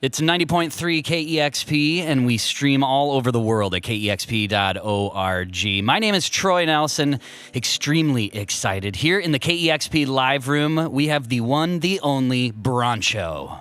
It's 90.3 KEXP, and we stream all over the world at KEXP.org. My name is Troy Nelson, extremely excited. Here in the KEXP live room, we have the one, the only Broncho.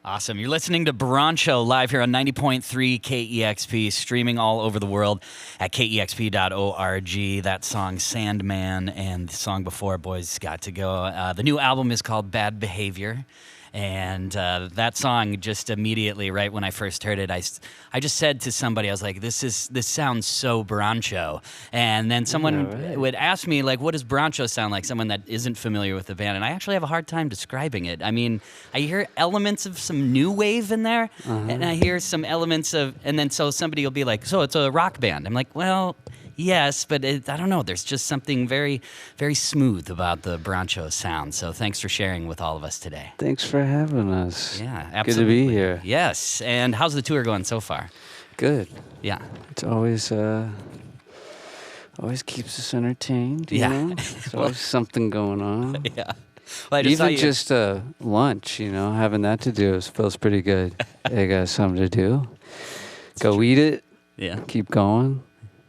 Awesome. You're listening to Broncho live here on 90.3 KEXP, streaming all over the world at KEXP.org. That song, Sandman, and the song before, Boys Got to Go. The new album is called Bad Behavior. And that song, just immediately, right when I first heard it, I just said to somebody, I was like, this sounds so Broncho. And then someone would ask me, like, what does Broncho sound like? Someone that isn't familiar with the band. And I actually have a hard time describing it. I mean, I hear elements of some new wave in there, and I hear some elements of, and then so somebody will be like, so it's a rock band. I'm like, well, yes, but I don't know. There's just something very, very smooth about the Broncho sound. So thanks for sharing with all of us today. Thanks for having us. Yeah, absolutely. Good to be here. Yes. And how's the tour going so far? Good. Yeah. It's always keeps us entertained. You know? There's always something going on. Yeah. Well, I just lunch, having that to do feels pretty good. I got something to do. Go eat it. Yeah. Keep going.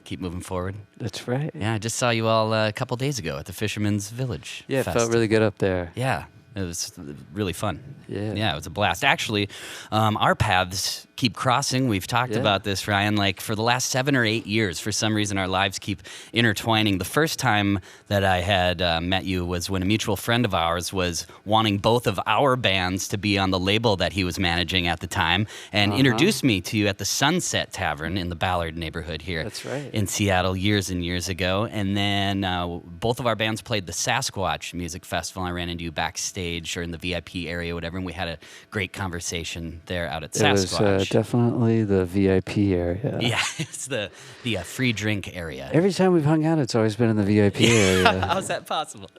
Keep moving forward. That's right. Yeah, I just saw you all a couple days ago at the Fisherman's Village. Yeah, Fest. It felt really good up there. Yeah, it was really fun. Yeah, it was a blast. Actually, our paths keep crossing. We've talked about this, Ryan, like for the last 7 or 8 years. For some reason, our lives keep intertwining. The first time that I had met you was when a mutual friend of ours was wanting both of our bands to be on the label that he was managing at the time, and introduced me to you at the Sunset Tavern in the Ballard neighborhood here. That's right. In Seattle years and years ago. And then both of our bands played the Sasquatch Music Festival. I ran into you backstage or in the VIP area, whatever, and we had a great conversation there out at Sasquatch. It was definitely the VIP area. Yeah, it's the free drink area. Every time we've hung out, it's always been in the VIP area. How's that possible?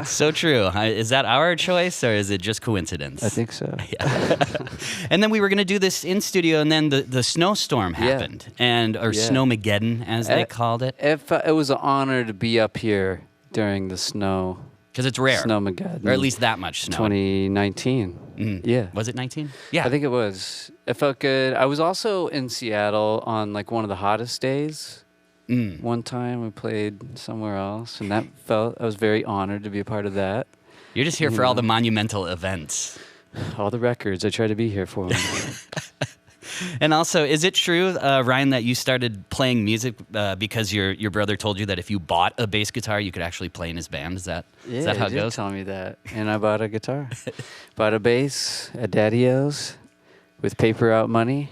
So true. Is that our choice or is it just coincidence? I think so. Yeah. And then we were going to do this in studio, and then the snowstorm happened, or Snowmageddon, as they called it. It was an honor to be up here during the snow. Because it's rare. Snowmageddon. Or at least that much snow. 2019. Yeah. Was it 19? Yeah. I think it was. It felt good. I was also in Seattle on like one of the hottest days. One time we played somewhere else, and I was very honored to be a part of that. You're just here for all the monumental events. All the records. I try to be here for them. And also, is it true, Ryan, that you started playing music because your brother told you that if you bought a bass guitar, you could actually play in his band? Is that how it goes? Tell me that. And I bought a guitar. Bought a bass at Daddy-O's with paper out money.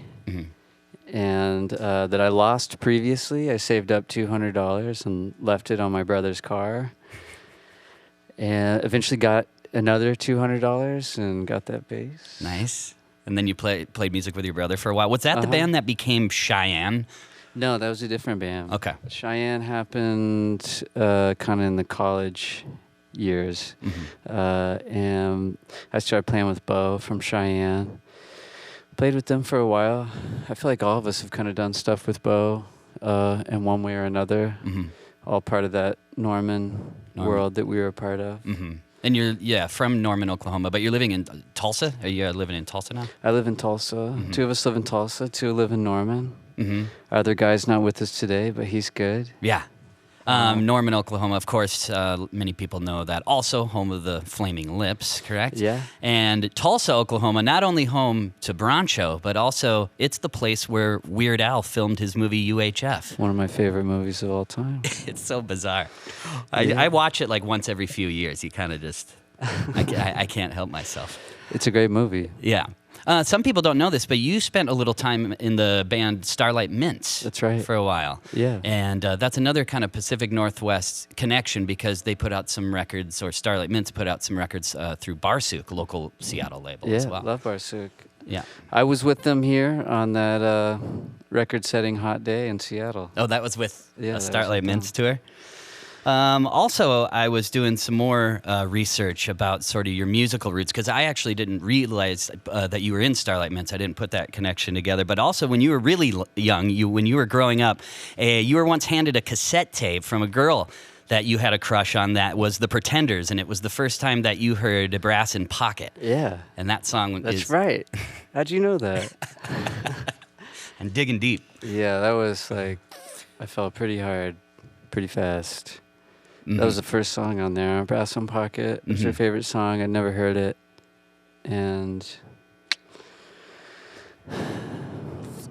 And that I lost previously. I saved up $200 and left it on my brother's car. And eventually got another $200 and got that bass. Nice. And then you played music with your brother for a while. Was that the band that became Cheyenne? No, that was a different band. Okay. Cheyenne happened kind of in the college years. And I started playing with Bo from Cheyenne. Played with them for a while. I feel like all of us have kind of done stuff with Bo in one way or another. All part of that Norman world that we were a part of. And you're from Norman, Oklahoma, but you're living in Tulsa? Are you living in Tulsa now? I live in Tulsa. 2 of us live in Tulsa. 2 live in Norman. Our other guy's not with us today, but he's good. Yeah. Norman, Oklahoma, of course, many people know that. Also home of the Flaming Lips, correct? Yeah. And Tulsa, Oklahoma, not only home to Broncho, but also it's the place where Weird Al filmed his movie UHF. One of my favorite movies of all time. It's so bizarre. I watch it like once every few years. You kind of just, I can't help myself. It's a great movie. Yeah. Some people don't know this, but you spent a little time in the band Starlight Mints. That's right. For a while. Yeah. And that's another kind of Pacific Northwest connection because they put out some records, or Starlight Mints put out some records through Barsuk, a local Seattle label as well. Yeah, love Barsuk. Yeah. I was with them here on that record-setting hot day in Seattle. Oh, that was with a Starlight with Mints tour? Also, I was doing some more research about sort of your musical roots because I actually didn't realize that you were in Starlight Mints. I didn't put that connection together. But also, when you were really young, when you were growing up, you were once handed a cassette tape from a girl that you had a crush on that was The Pretenders, and it was the first time that you heard Brass in Pocket. Yeah. And that song That's right. How'd you know that? And digging deep. Yeah, that was like, I fell pretty hard, pretty fast. That was the first song on there. Brass in Pocket was your favorite song. I'd never heard it. And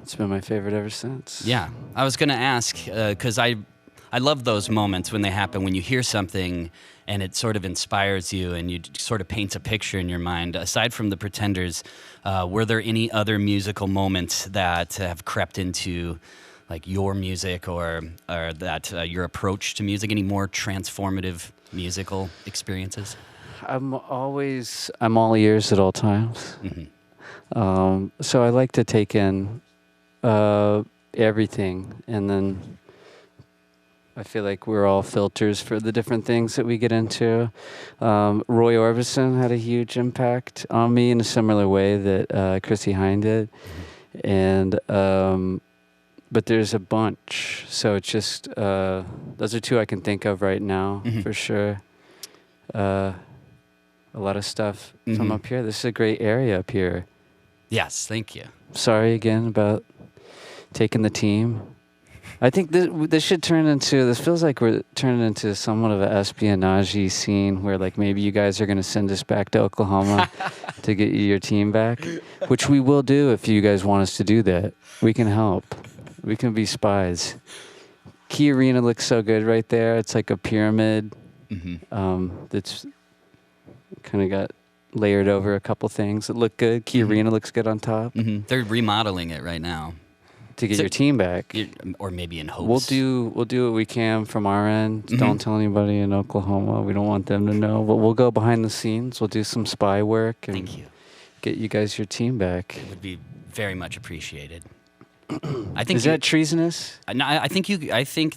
It's been my favorite ever since. Yeah, I was going to ask because I love those moments when they happen, when you hear something and it sort of inspires you and you sort of paints a picture in your mind. Aside from the Pretenders, were there any other musical moments that have crept into like your music or that your approach to music? Any more transformative musical experiences? I'm all ears at all times. Mm-hmm. So I like to take in everything, and then I feel like we're all filters for the different things that we get into. Roy Orbison had a huge impact on me in a similar way that Chrissy Hine did. And but there's a bunch. So it's just, those are two I can think of right now, for sure. A lot of stuff from up here. This is a great area up here. Yes, thank you. Sorry again about taking the team. I think this should turn into, this feels like we're turning into somewhat of an espionage scene where like maybe you guys are going to send us back to Oklahoma to get your team back, which we will do if you guys want us to do that. We can help. We can be spies. Key Arena looks so good right there. It's like a pyramid that's kind of got layered over a couple things that look good. Key Arena looks good on top. They're remodeling it right now. To get your team back. Or maybe in hopes. We'll do what we can from our end. Don't tell anybody in Oklahoma. We don't want them to know. But we'll go behind the scenes. We'll do some spy work and Thank you. Get you guys your team back. It would be very much appreciated. I think Is that treasonous? No, I think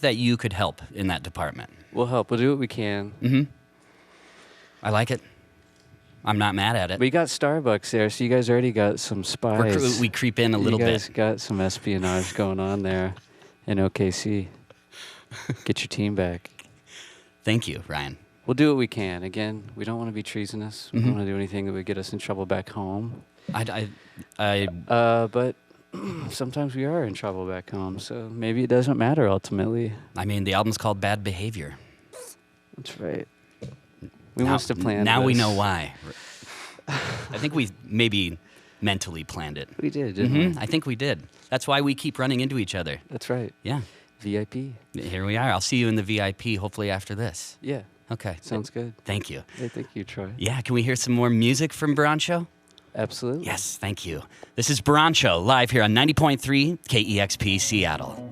that you could help in that department. We'll help. We'll do what we can. I like it. I'm not mad at it. We got Starbucks there, so you guys already got some spies. We creep in a little bit. You guys got some espionage going on there in OKC. Get your team back. Thank you, Ryan. We'll do what we can. Again, we don't want to be treasonous. We don't want to do anything that would get us in trouble back home. But sometimes we are in trouble back home, so maybe it doesn't matter ultimately. I mean, the album's called Bad Behavior. That's right. We must have planned Now this. we know why. I think we maybe mentally planned it. We did, didn't we? I think we did. That's why we keep running into each other. That's right. Yeah. VIP. Here we are. I'll see you in the VIP hopefully after this. Yeah. Okay. Sounds good. Thank you. Hey, thank you, Troy. Yeah, can we hear some more music from Broncho? Absolutely. Yes, thank you. This is Broncho live here on 90.3 KEXP Seattle.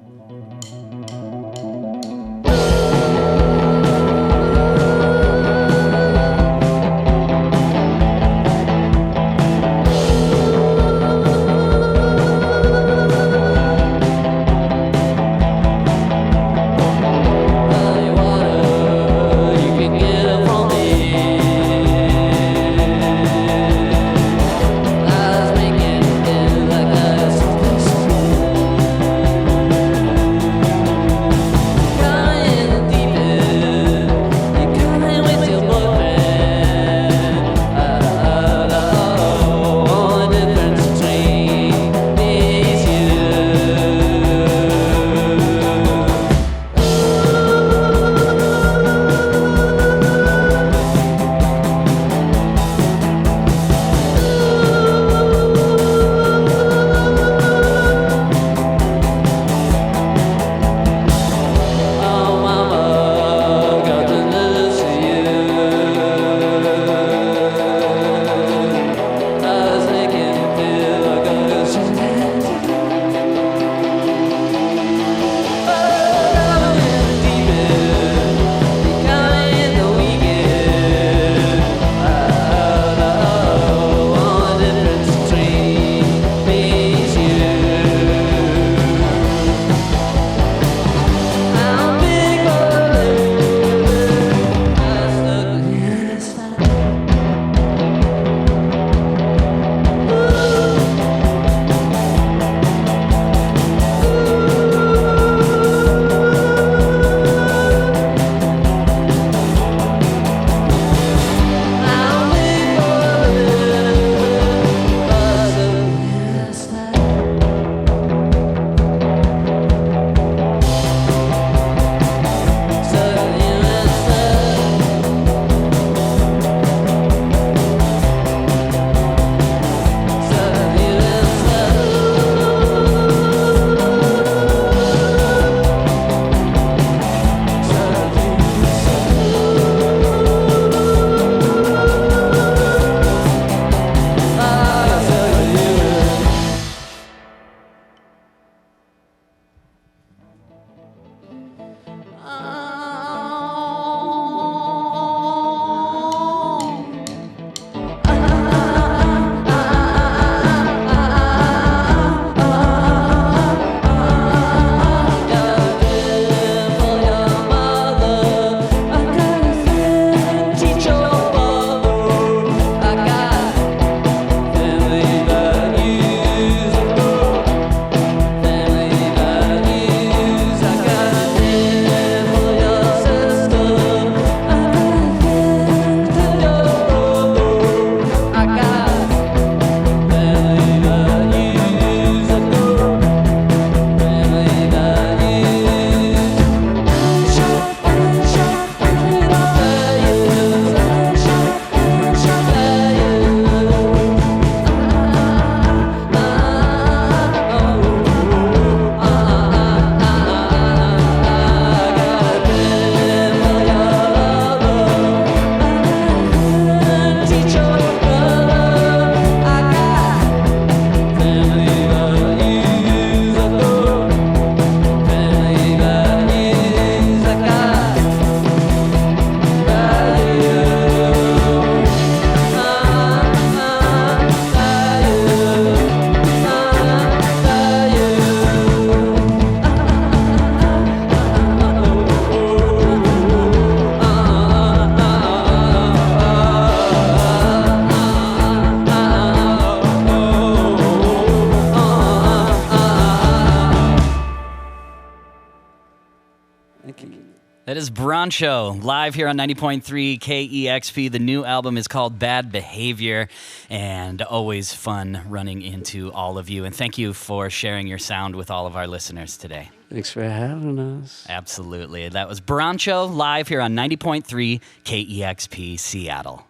That is Broncho, live here on 90.3 KEXP. The new album is called Bad Behavior, and always fun running into all of you. And thank you for sharing your sound with all of our listeners today. Thanks for having us. Absolutely. That was Broncho, live here on 90.3 KEXP Seattle.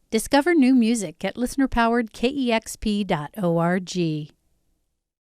Discover new music at listener-powered KEXP.org.